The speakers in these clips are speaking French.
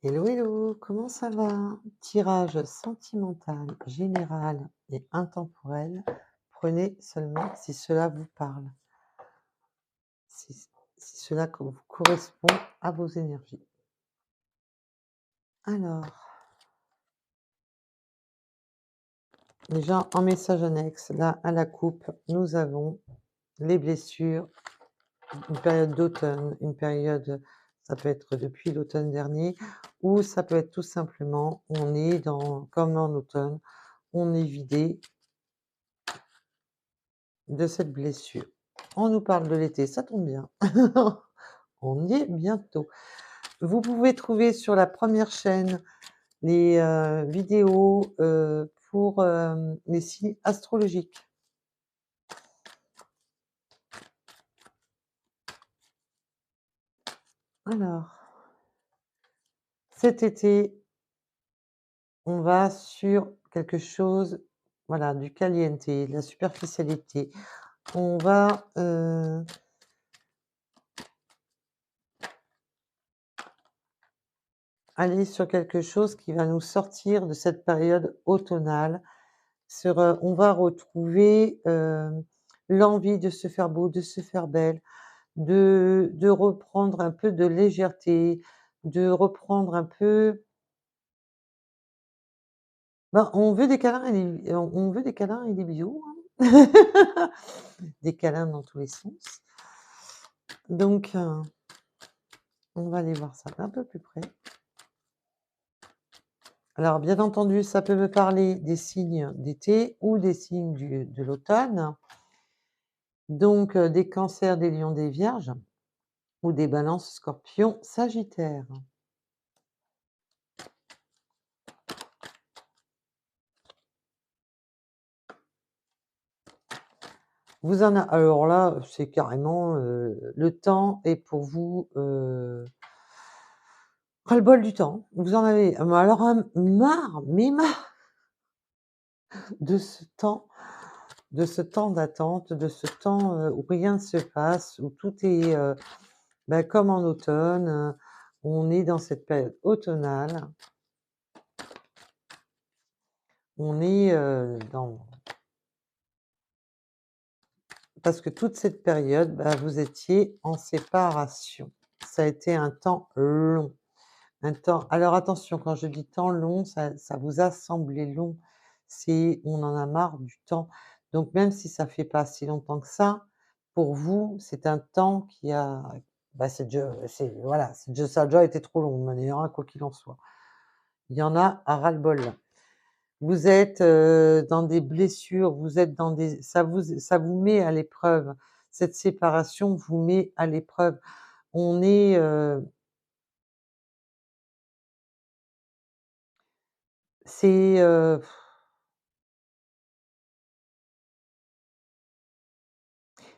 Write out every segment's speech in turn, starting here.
Hello, hello, comment ça va? Tirage sentimental, général et intemporel. Prenez seulement si cela vous parle, si, si cela correspond à vos énergies. Alors, déjà en message annexe, là à la coupe, nous avons les blessures, une période d'automne, une période, ça peut être depuis l'automne dernier, ou ça peut être tout simplement, on est dans, comme en automne, on est vidé de cette blessure. On nous parle de l'été, ça tombe bien. On y est bientôt. Vous pouvez trouver sur la première chaîne les vidéos pour les signes astrologiques. Alors, cet été, on va sur quelque chose, voilà, du caliente, de la superficialité. On va aller sur quelque chose qui va nous sortir de cette période automnale. On va retrouver, l'envie de se faire beau, de se faire belle, de reprendre un peu de légèreté, de reprendre un peu, ben, on veut des câlins et on veut des câlins et des bisous, hein. Des câlins dans tous les sens. Donc, on va aller voir ça d'un peu plus près. Alors bien entendu, ça peut me parler des signes d'été ou des signes de l'automne, donc des cancers, des lions, des vierges. Ou des balances, scorpions, sagittaires. Vous en a alors là, c'est carrément, le temps est pour vous, ras-le-bol du temps. Vous en avez mais alors marre, mais marre de ce temps d'attente, de ce temps, où rien ne se passe, où tout est, bah, comme en automne, on est dans cette période automnale. On est, dans Parce que toute cette période, bah, vous étiez en séparation. Ça a été un temps long, un temps alors attention, quand je dis temps long, ça vous a semblé long. On en a marre du temps. Donc même si ça fait pas si longtemps que ça, pour vous, c'est un temps qui a bah, ça a déjà été trop long de manière, hein, quoi qu'il en soit. Il y en a à ras-le-bol. Vous êtes, dans des blessures, vous êtes dans des ça vous met à l'épreuve. Cette séparation vous met à l'épreuve. On est, c'est,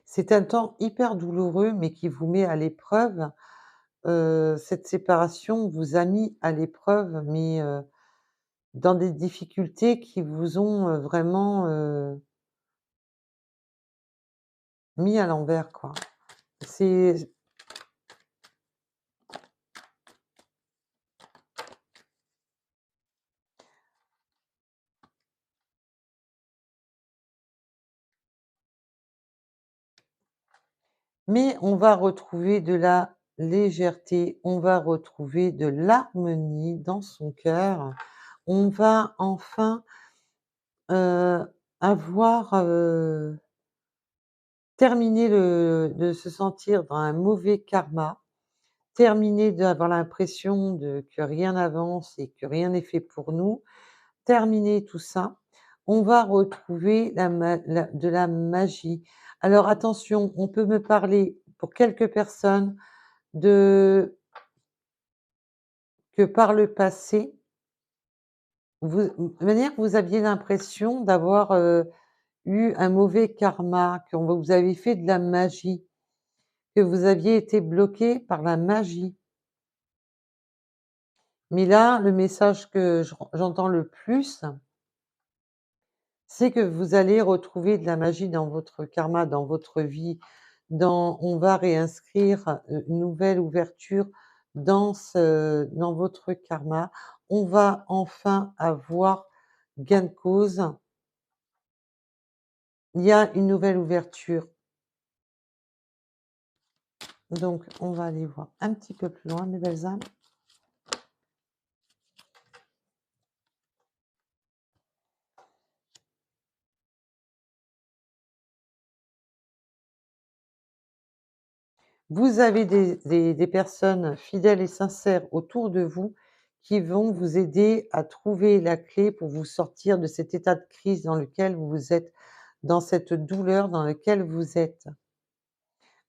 c'est un temps hyper douloureux, mais qui vous met à l'épreuve. Cette séparation vous a mis à l'épreuve, mais, dans des difficultés qui vous ont, vraiment, mis à l'envers, quoi. C'est Mais on va retrouver de la légèreté, on va retrouver de l'harmonie dans son cœur. On va enfin, avoir, terminé de se sentir dans un mauvais karma, terminé d'avoir l'impression que rien n'avance et que rien n'est fait pour nous. Terminer tout ça, on va retrouver de la magie. Alors attention, on peut me parler pour quelques personnes de que par le passé, de manière que vous aviez l'impression d'avoir, eu un mauvais karma, que vous avez fait de la magie, que vous aviez été bloqué par la magie. Mais là, le message que j'entends le plus, c'est que vous allez retrouver de la magie dans votre karma, dans votre vie, on va réinscrire, une nouvelle ouverture dans votre karma. On va enfin avoir gain de cause. Il y a une nouvelle ouverture. Donc on va aller voir un petit peu plus loin, mes belles âmes. Vous avez des personnes fidèles et sincères autour de vous qui vont vous aider à trouver la clé pour vous sortir de cet état de crise dans lequel vous êtes, dans cette douleur dans laquelle vous êtes.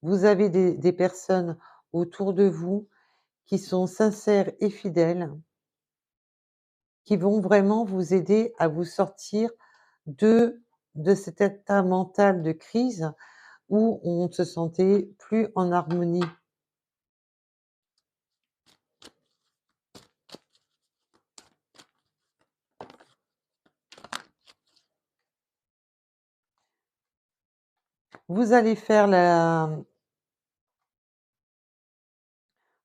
Vous avez des personnes autour de vous qui sont sincères et fidèles, qui vont vraiment vous aider à vous sortir de cet état mental de crise où on ne se sentait plus en harmonie. Vous allez faire la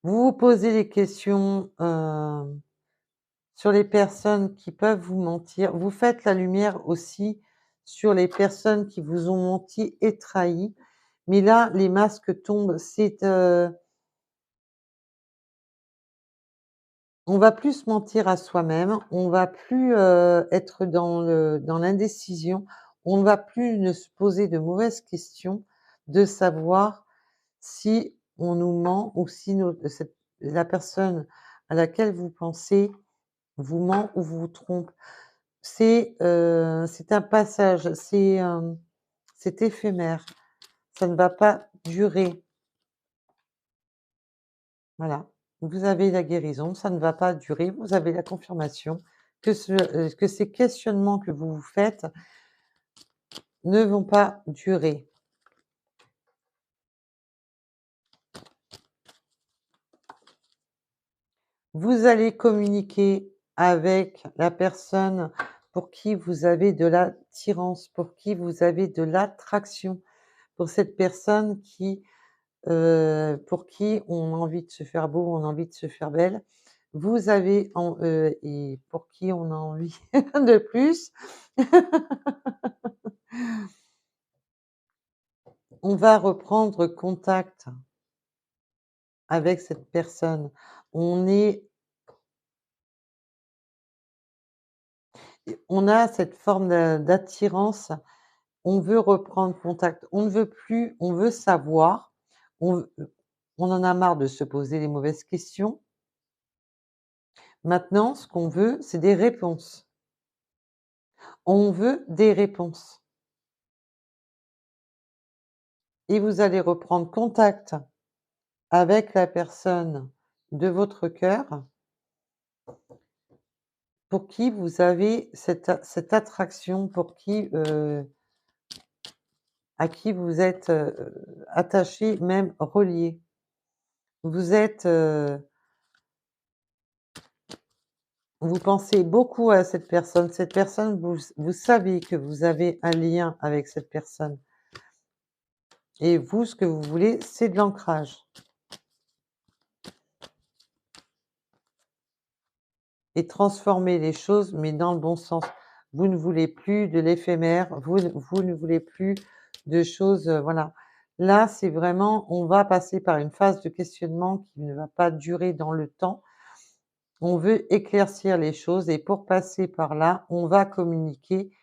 Vous vous posez des questions, sur les personnes qui peuvent vous mentir. Vous faites la lumière aussi sur les personnes qui vous ont menti et trahi. Mais là, les masques tombent. On va plus se mentir à soi-même, on va plus, être dans l'indécision, on ne va plus ne se poser de mauvaises questions, de savoir si on nous ment ou si la personne à laquelle vous pensez vous ment ou vous trompe. C'est un passage, c'est éphémère, ça ne va pas durer. Voilà, vous avez la guérison, ça ne va pas durer, vous avez la confirmation que ces questionnements que vous vous faites ne vont pas durer. Vous allez communiquer avec la personne pour qui vous avez de l'attirance, pour qui vous avez de l'attraction, pour cette personne pour qui on a envie de se faire beau, on a envie de se faire belle. Vous avez et pour qui on a envie de plus. On va reprendre contact avec cette personne. On est on a cette forme d'attirance, on veut reprendre contact. On ne veut plus, on veut savoir, on en a marre de se poser les mauvaises questions. Maintenant, ce qu'on veut, c'est des réponses. On veut des réponses et vous allez reprendre contact avec la personne de votre cœur pour qui vous avez cette attraction, à qui vous êtes, attaché, même relié. Vous êtes, vous pensez beaucoup à cette personne. Cette personne, vous savez que vous avez un lien avec cette personne et vous, ce que vous voulez, c'est de l'ancrage et transformer les choses, mais dans le bon sens. Vous ne voulez plus de l'éphémère, vous ne voulez plus de choses, voilà. Là, c'est vraiment on va passer par une phase de questionnement qui ne va pas durer dans le temps. On veut éclaircir les choses et pour passer par là, on va communiquer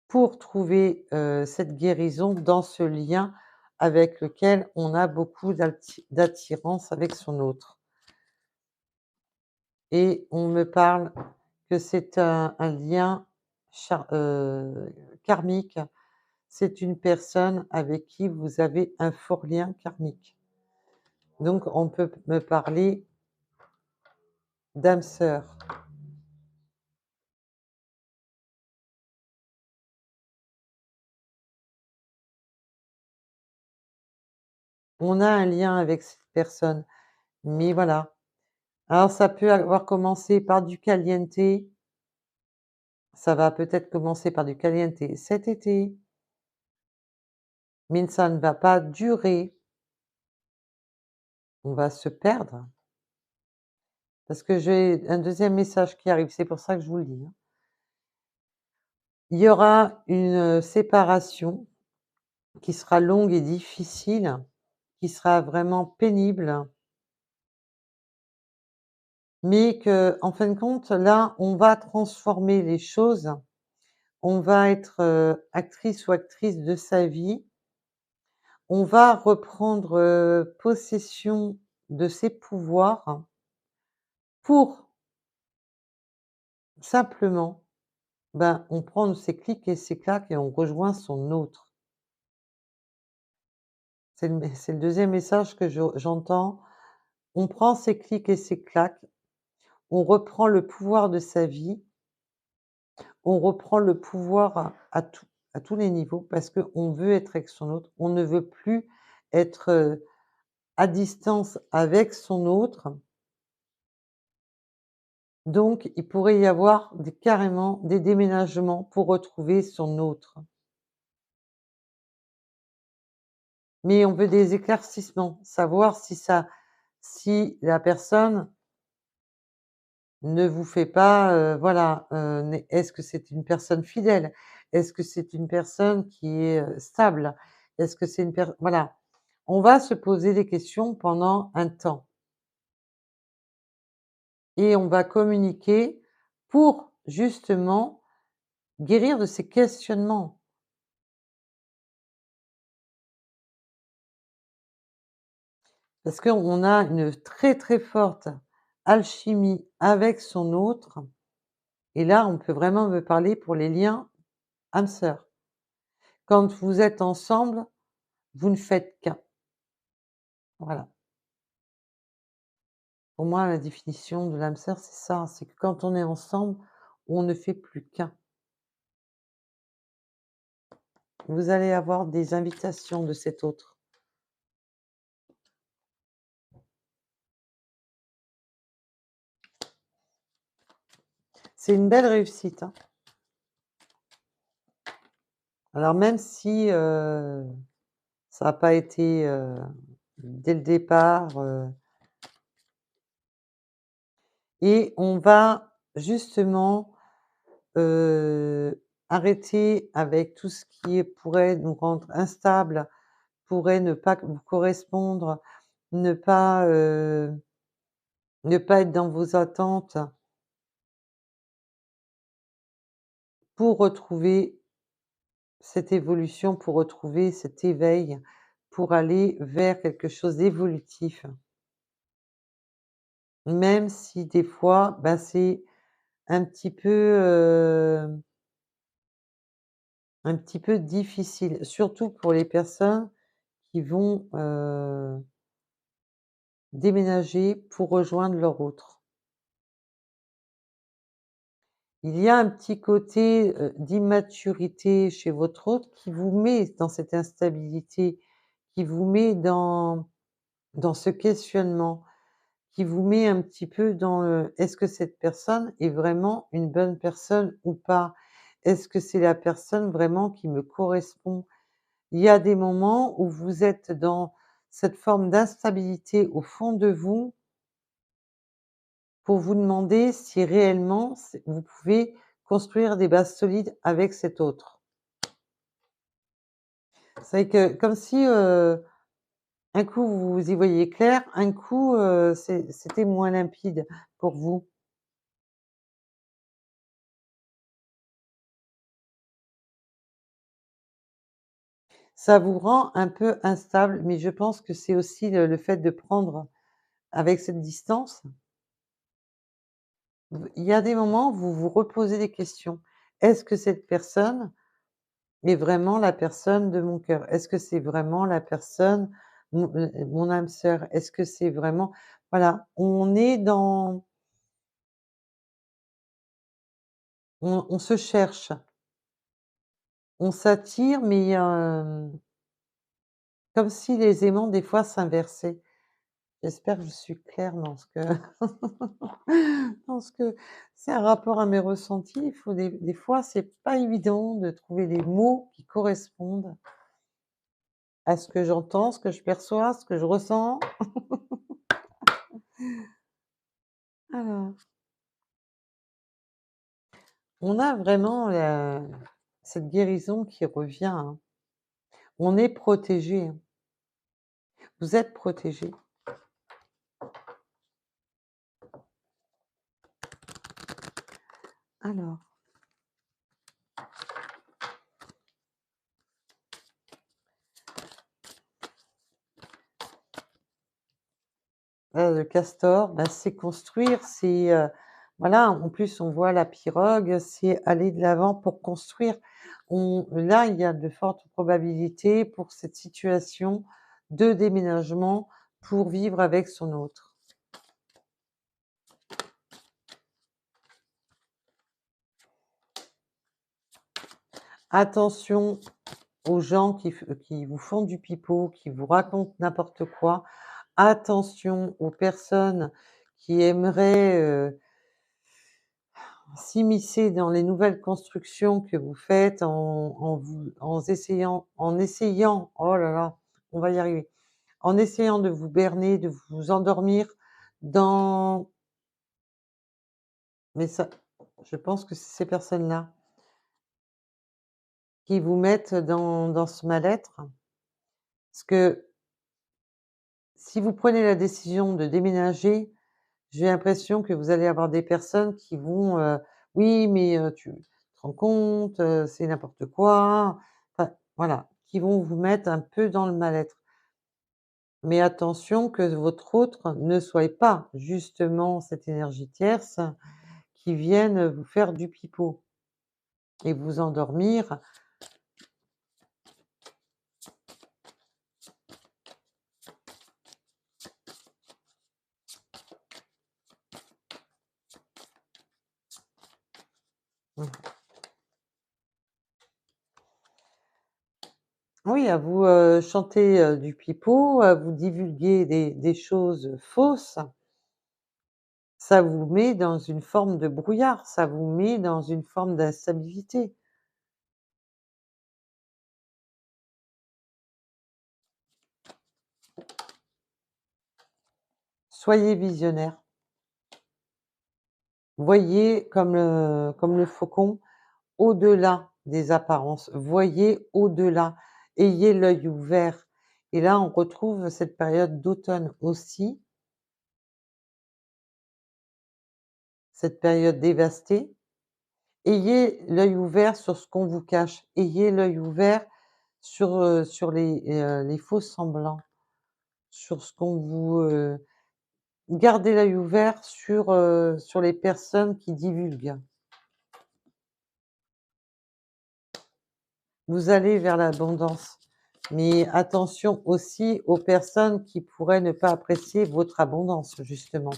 pour trouver, cette guérison dans ce lien avec lequel on a beaucoup d'attirance avec son autre. Et on me parle que c'est un lien karmique. C'est une personne avec qui vous avez un fort lien karmique. Donc on peut me parler d'âme sœur. On a un lien avec cette personne, mais voilà. Alors ça peut avoir commencé par du caliente, ça va peut-être commencer par du caliente cet été, mais ça ne va pas durer. on va se perdre, parce que j'ai un deuxième message qui arrive, c'est pour ça que je vous le dis, hein. Il y aura une, séparation qui sera longue et difficile, qui sera vraiment pénible, mais que, en fin de compte, là, on va transformer les choses. On va être, actrice ou actrice de sa vie. On va reprendre, possession de ses pouvoirs pour simplement, ben, on prend ses clics et ses claques et on rejoint son autre. C'est le deuxième message que j'entends. On prend ses clics et ses claques, on reprend le pouvoir de sa vie, on reprend le pouvoir à tous les niveaux parce qu'on veut être avec son autre. On ne veut plus être, à distance avec son autre. Donc il pourrait y avoir carrément des déménagements pour retrouver son autre. Mais on veut des éclaircissements, savoir si la personne ne vous fait pas, voilà, est-ce que c'est une personne fidèle? Est-ce que c'est une personne qui est, stable? Est-ce que c'est une per voilà. On va se poser des questions pendant un temps et on va communiquer pour justement guérir de ces questionnements. Parce qu'on a une très, très forte alchimie avec son autre et là, on peut vraiment me parler pour les liens âme-sœur. Quand vous êtes ensemble, vous ne faites qu'un. Voilà. Pour moi, la définition de l'âme sœur, c'est ça, c'est que quand on est ensemble, on ne fait plus qu'un. Vous allez avoir des invitations de cet autre. C'est une belle réussite, hein. Alors même si, ça n'a pas été, dès le départ, et on va justement, arrêter avec tout ce qui pourrait nous rendre instables, pourrait ne pas vous correspondre, ne pas, ne pas être dans vos attentes pour retrouver cette évolution, pour retrouver cet éveil, pour aller vers quelque chose d'évolutif. Même si des fois, bah, c'est un petit peu, un petit peu difficile, surtout pour les personnes qui vont, déménager pour rejoindre leur autre. Il y a un petit côté, d'immaturité chez votre autre qui vous met dans cette instabilité, qui vous met dans ce questionnement, qui vous met un petit peu dans le: «Est-ce que cette personne est vraiment une bonne personne ou pas? Est-ce que c'est la personne vraiment qui me correspond?» Il y a des moments où vous êtes dans cette forme d'instabilité au fond de vous pour vous demander si réellement vous pouvez construire des bases solides avec cet autre. C'est que comme si, un coup vous y voyez clair, un coup, c'était moins limpide pour vous. Ça vous rend un peu instable, mais je pense que c'est aussi le fait de prendre avec cette distance. Il y a des moments où vous vous reposez des questions. Est-ce que cette personne est vraiment la personne de mon cœur? Est-ce que c'est vraiment la personne, mon âme sœur? Est-ce que c'est vraiment voilà, on est dans on se cherche, on s'attire, mais comme si les aimants des fois s'inversaient. J'espère que je suis claire dans ce que dans ce que c'est un rapport à mes ressentis. Il faut des fois, c'est pas évident de trouver les mots qui correspondent à ce que j'entends, ce que je perçois, ce que je ressens? Alors, on a vraiment cette guérison qui revient, hein. On est protégé, hein. Vous êtes protégé. Alors, le castor, bah, c'est construire, voilà, en plus, on voit la pirogue, c'est aller de l'avant pour construire. Là, il y a de fortes probabilités pour cette situation de déménagement pour vivre avec son autre. Attention aux gens qui vous font du pipeau, qui vous racontent n'importe quoi. Attention aux personnes qui aimeraient, s'immiscer dans les nouvelles constructions que vous faites en essayant, oh là là, on va y arriver, en essayant de vous berner, de vous endormir dans mais ça, je pense que c'est ces personnes-là qui vous mettent dans ce mal-être. Parce que si vous prenez la décision de déménager, j'ai l'impression que vous allez avoir des personnes qui vont, «Oui, mais tu te rends compte, c'est n'importe quoi», enfin, voilà, qui vont vous mettre un peu dans le mal-être. Mais attention que votre autre ne soit pas justement cette énergie tierce qui vienne vous faire du pipeau et vous endormir. Mmh. Oui, à vous, chanter, du pipeau, à vous divulguer des choses fausses. Ça vous met dans une forme de brouillard, ça vous met dans une forme d'instabilité. Soyez visionnaire. Voyez comme le faucon au-delà des apparences. Voyez au-delà. Ayez l'œil ouvert. Et là, on retrouve cette période d'automne aussi, cette période dévastée. Ayez l'œil ouvert sur ce qu'on vous cache. Ayez l'œil ouvert sur les faux semblants, sur ce qu'on vous, gardez l'œil ouvert sur les personnes qui divulguent. Vous allez vers l'abondance, mais attention aussi aux personnes qui pourraient ne pas apprécier votre abondance, justement,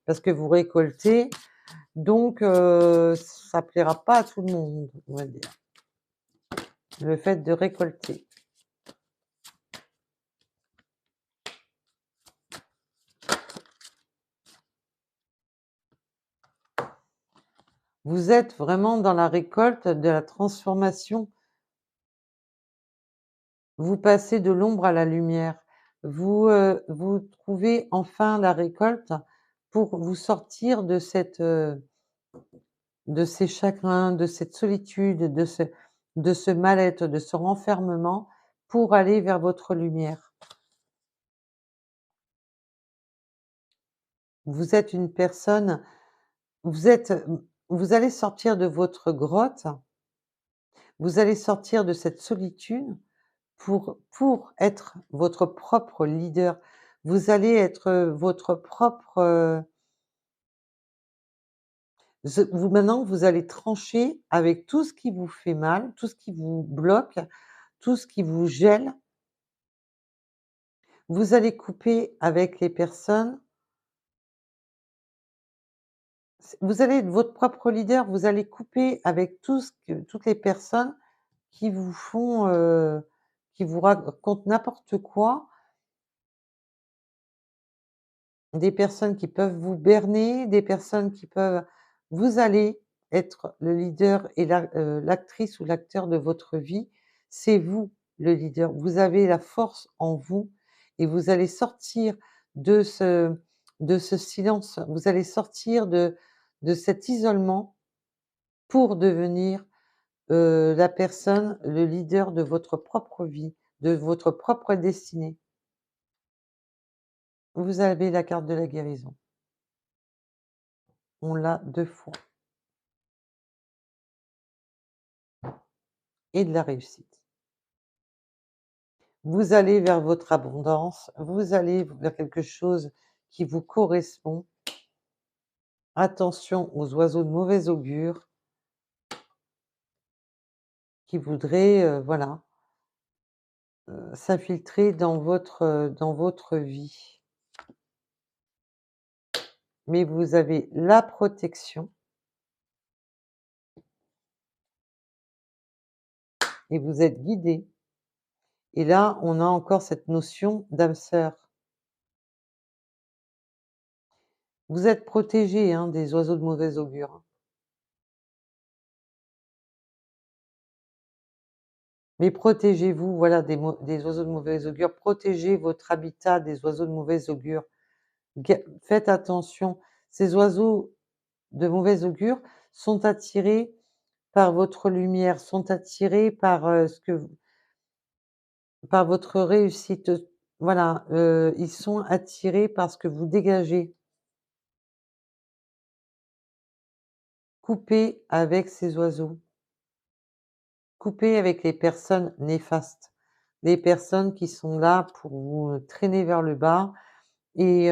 parce que vous récoltez, donc ça plaira pas à tout le monde, on va dire, le fait de récolter. Vous êtes vraiment dans la récolte de la transformation. Vous passez de l'ombre à la lumière. Vous trouvez enfin la récolte pour vous sortir de ces chagrins, de cette solitude, de ce mal-être, de ce renfermement pour aller vers votre lumière. Vous êtes une personne, vous êtes, vous allez sortir de votre grotte, vous allez sortir de cette solitude pour être votre propre leader. Vous allez être, votre propre, vous maintenant, vous allez trancher avec tout ce qui vous fait mal, tout ce qui vous bloque, tout ce qui vous gèle. Vous allez couper avec les personnes, vous allez être votre propre leader, vous allez couper avec toutes les personnes qui vous font, qui vous racontent n'importe quoi, des personnes qui peuvent vous berner, des personnes qui peuvent, vous allez être le leader et l'actrice ou l'acteur de votre vie, c'est vous. le leader. Vous avez la force en vous et vous allez sortir de ce silence. Vous allez sortir de cet isolement pour devenir, la personne, le leader de votre propre vie, de votre propre destinée. Vous avez la carte de la guérison. On l'a 2 fois et de la réussite. Vous allez vers votre abondance, vous allez vers quelque chose qui vous correspond. Attention aux oiseaux de mauvais augure qui voudraient, voilà, s'infiltrer dans votre vie. Mais vous avez la protection et vous êtes guidés. Et là, on a encore cette notion d'âme sœur. Vous êtes protégés, hein, des oiseaux de mauvais augure, hein. Mais protégez-vous, voilà, des oiseaux de mauvais augure. Protégez votre habitat des oiseaux de mauvais augure. Faites attention. Ces oiseaux de mauvais augure sont attirés par votre lumière, sont attirés par, par votre réussite. Voilà, ils sont attirés par ce que vous dégagez. Coupez avec ces oiseaux. Coupez avec les personnes néfastes, les personnes qui sont là pour vous, traîner vers le bas et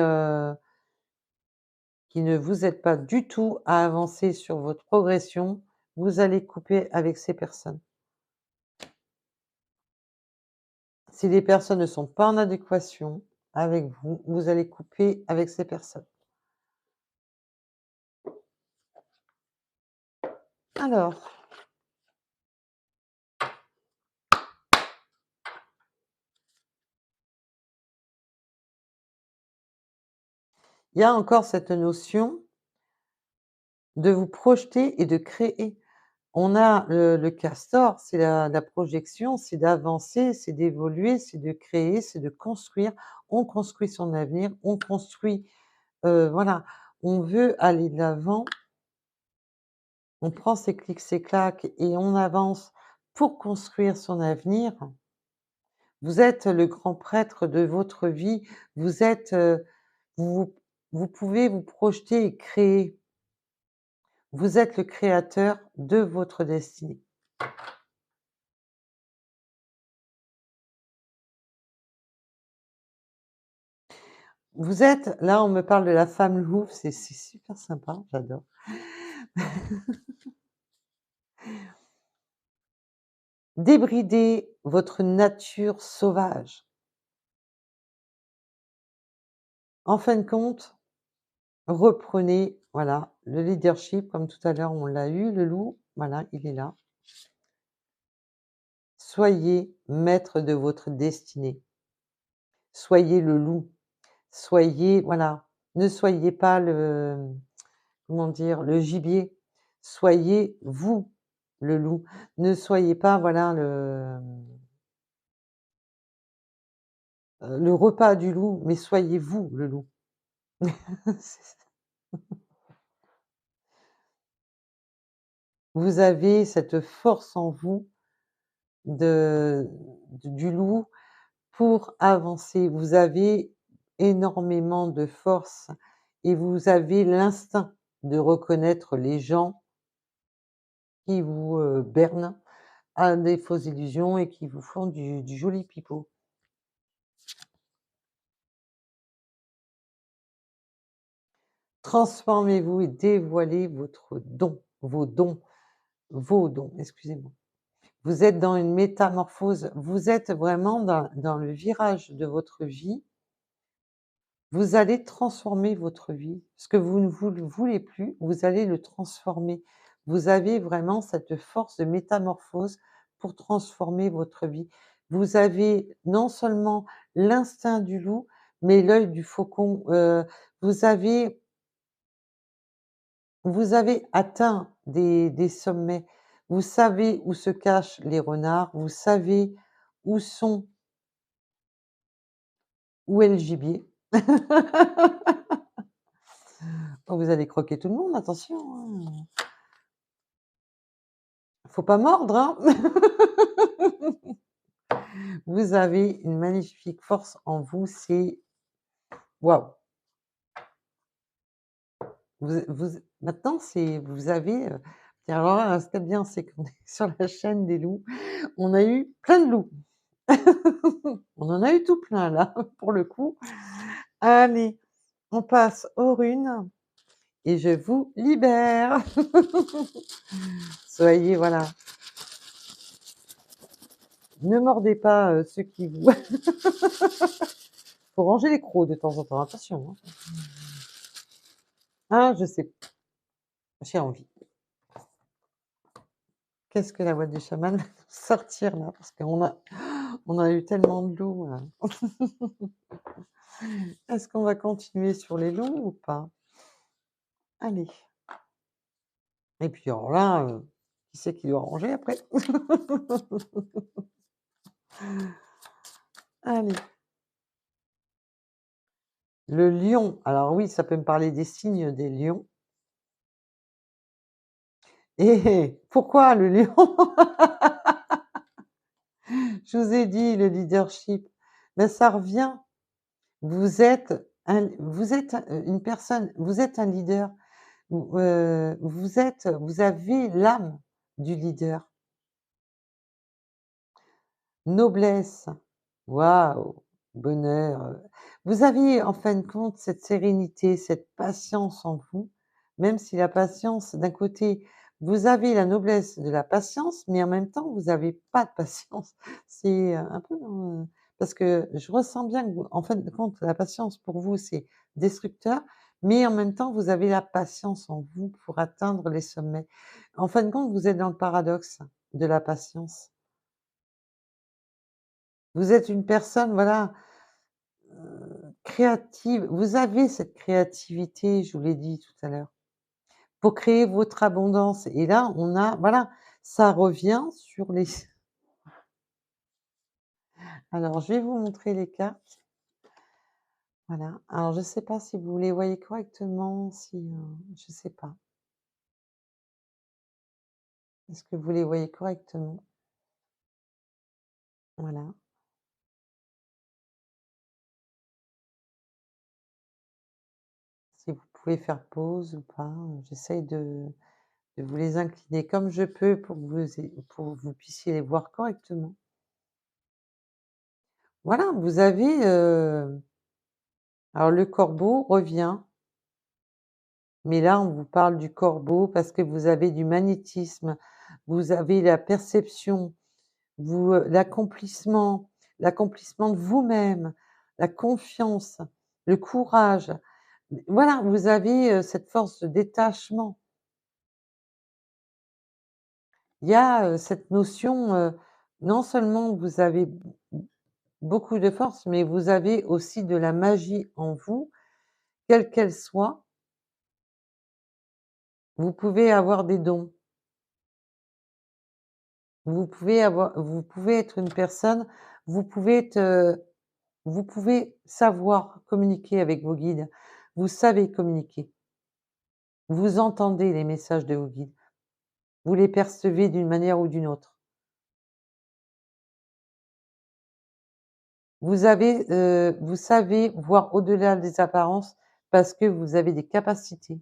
qui ne vous aident pas du tout à avancer sur votre progression. Vous allez couper avec ces personnes. Si les personnes ne sont pas en adéquation avec vous, vous allez couper avec ces personnes. Alors, il y a encore cette notion de vous projeter et de créer. On a le castor, c'est la projection, c'est d'avancer, c'est d'évoluer, c'est de créer, c'est de construire. On construit son avenir, on construit, voilà, on veut aller de l'avant, on prend ses clics, ses claques et on avance pour construire son avenir. Vous êtes le grand prêtre de votre vie, vous êtes, vous vous pouvez vous projeter et créer. Vous êtes le créateur de votre destinée. Vous êtes là, on me parle de la femme louve, c'est super sympa, j'adore. Débridez votre nature sauvage. En fin de compte, reprenez, voilà, le leadership comme tout à l'heure on l'a eu, le loup, voilà, il est là. Soyez maître de votre destinée. Soyez le loup. Soyez, voilà, ne soyez pas le, comment dire? Le gibier. Soyez vous, le loup. Ne soyez pas, voilà, le repas du loup, mais soyez vous, le loup. C'est Vous avez cette force en vous de du loup pour avancer. Vous avez énormément de force et vous avez l'instinct de reconnaître les gens qui vous, bernent à des fausses illusions et qui vous font du joli pipeau. Transformez-vous et dévoilez votre don, vos dons, excusez-moi. Vous êtes dans une métamorphose, vous êtes vraiment dans le virage de votre vie. Vous allez transformer votre vie. Ce que vous ne voulez plus, vous allez le transformer. Vous avez vraiment cette force de métamorphose pour transformer votre vie. Vous avez non seulement l'instinct du loup, mais l'œil du faucon. Vous avez Vous avez atteint des sommets. Vous savez où se cachent les renards, vous savez où sont où est le gibier? Oh, vous allez croquer tout le monde, attention, hein. Faut pas mordre, hein. Vous avez une magnifique force en vous, c'est waouh! Vous maintenant, c'est vous avez, et alors là, ce qui est bien, c'est qu'on est sur la chaîne des loups. On a eu plein de loups. On en a eu tout plein là, pour le coup. Allez, on passe aux runes et je vous libère. Soyez voilà, ne mordez pas, ceux qui vous faut ranger les crocs de temps en temps, attention, hein. Ah, je sais, j'ai envie. Qu'est-ce que la boîte du chaman va nous sortir là? Parce on a eu tellement de loups, là. Est-ce qu'on va continuer sur les loups ou pas? Allez. Et puis alors là, qui c'est qui doit ranger après? Allez. Le lion, alors oui, ça peut me parler des signes des lions. Et pourquoi le lion? Je vous ai dit le leadership, mais ça revient. Vous êtes une personne, vous êtes un leader. Vous avez l'âme du leader. Noblesse, waouh, bonheur, vous avez en fin de compte cette sérénité, cette patience en vous, même si la patience d'un côté, vous avez la noblesse de la patience, mais en même temps vous avez pas de patience. C'est, un peu dans, parce que je ressens bien que vous en fin de compte, la patience pour vous, c'est destructeur, mais en même temps vous avez la patience en vous pour atteindre les sommets. En fin de compte, vous êtes dans le paradoxe de la patience. Vous êtes une personne, voilà, créative. Vous avez cette créativité, je vous l'ai dit tout à l'heure, pour créer votre abondance et là, on a voilà, ça revient sur les alors je vais vous montrer les cartes. Voilà. Alors je ne sais pas si vous les voyez correctement, si, je ne sais pas. Est-ce que vous les voyez correctement? Voilà. Si vous pouvez faire pause ou pas, j'essaye de vous les incliner comme je peux pour que vous puissiez les voir correctement. Voilà, vous avez, alors le corbeau revient, mais là, on vous parle du corbeau parce que vous avez du magnétisme, vous avez la perception, l'accomplissement de vous-même, la confiance, le courage. Voilà, vous avez, cette force de détachement. Il y a, cette notion, non seulement vous avez beaucoup de force, mais vous avez aussi de la magie en vous, quelle qu'elle soit. Vous pouvez avoir des dons. Vous pouvez être une personne, vous pouvez être, vous pouvez savoir communiquer avec vos guides. Vous savez communiquer. Vous entendez les messages de vos guides. Vous les percevez d'une manière ou d'une autre. Vous savez voir au-delà des apparences parce que vous avez des capacités.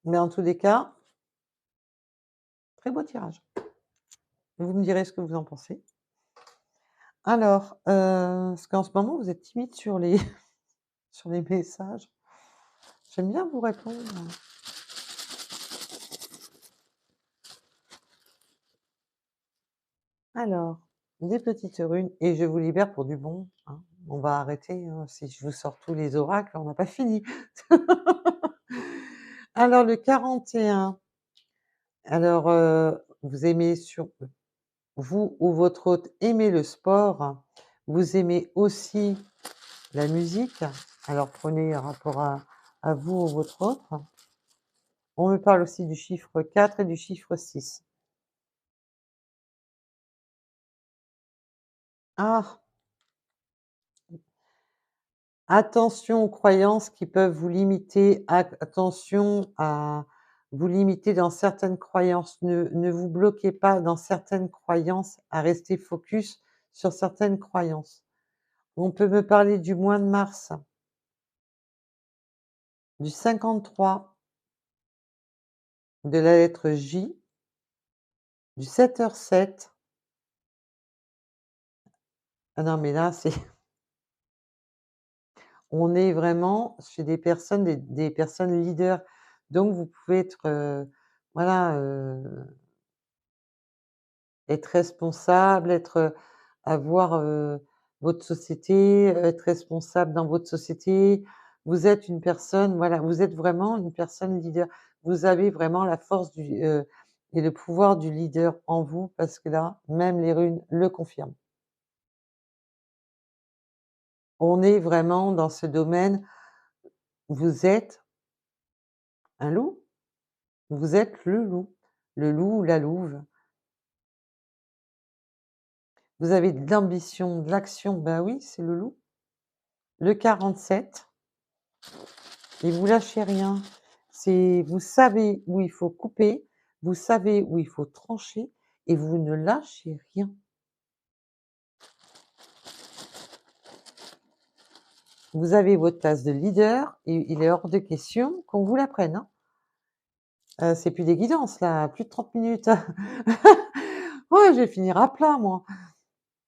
Mais en tous les cas, très beau tirage. Vous me direz ce que vous en pensez. Alors, parce qu'en ce moment, vous êtes timide sur les sur les messages. J'aime bien vous répondre. Alors, des petites runes et je vous libère pour du bon, hein. On va arrêter, hein, si je vous sors tous les oracles, on n'a pas fini. Alors le 41, alors, vous aimez vous ou votre hôte aimez le sport, vous aimez aussi la musique, alors prenez un rapport à vous ou votre hôte. On me parle aussi du chiffre 4 et du chiffre 6. Ah! Attention aux croyances qui peuvent vous limiter, attention à vous limiter dans certaines croyances. Ne vous bloquez pas dans certaines croyances, à rester focus sur certaines croyances. On peut me parler du mois de mars, du 53, de la lettre J, du 7h07. Ah non, mais là, c'est on est vraiment chez des personnes, des personnes leaders. Donc vous pouvez être, voilà, être responsable, avoir, votre société, être responsable dans votre société. Vous êtes une personne, voilà, vous êtes vraiment une personne leader. Vous avez vraiment la force et le pouvoir du leader en vous parce que là, même les runes le confirment. On est vraiment dans ce domaine. Vous êtes un loup, vous êtes le loup ou la louve. Vous avez de l'ambition, de l'action, ben oui, c'est le loup. Le 47. Et vous lâchez rien. C'est vous savez où il faut couper, vous savez où il faut trancher et vous ne lâchez rien. Vous avez votre place de leader et il est hors de question qu'on vous la prenne, hein. C'est plus des guidances là, plus de 30 minutes. Ouais, je vais finir à plat moi.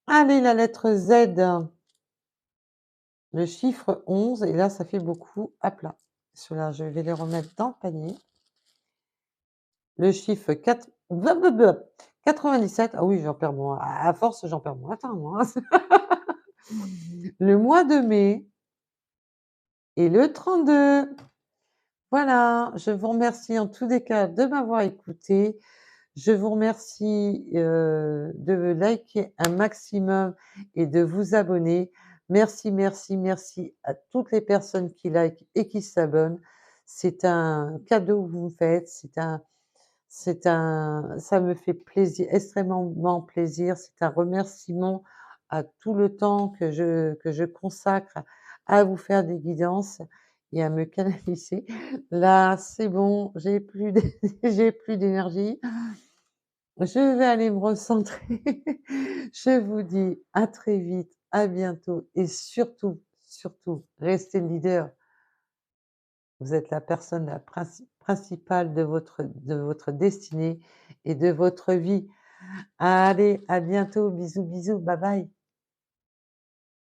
Allez, la lettre Z, le chiffre 11 et là ça fait beaucoup à plat. Ceux-là, je vais les remettre dans le panier. Le chiffre 4 blablabla, 97, ah oui, j'en perds moi. À force, j'en perds mon latin, moi, hein. Le mois de mai et le 32. Voilà, je vous remercie en tous les cas de m'avoir écouté. Je vous remercie, de liker un maximum et de vous abonner. Merci, merci, merci à toutes les personnes qui likent et qui s'abonnent. C'est un cadeau que vous me faites, ça me fait plaisir, extrêmement plaisir. C'est un remerciement à tout le temps que je consacre à vous faire des guidances et à me canaliser. Là, c'est bon, j'ai plus j'ai plus d'énergie. Je vais aller me recentrer. Je vous dis à très vite, à bientôt et surtout, surtout, restez leader. Vous êtes la personne la principale de votre destinée et de votre vie. Allez, à bientôt. Bisous, bisous. Bye bye.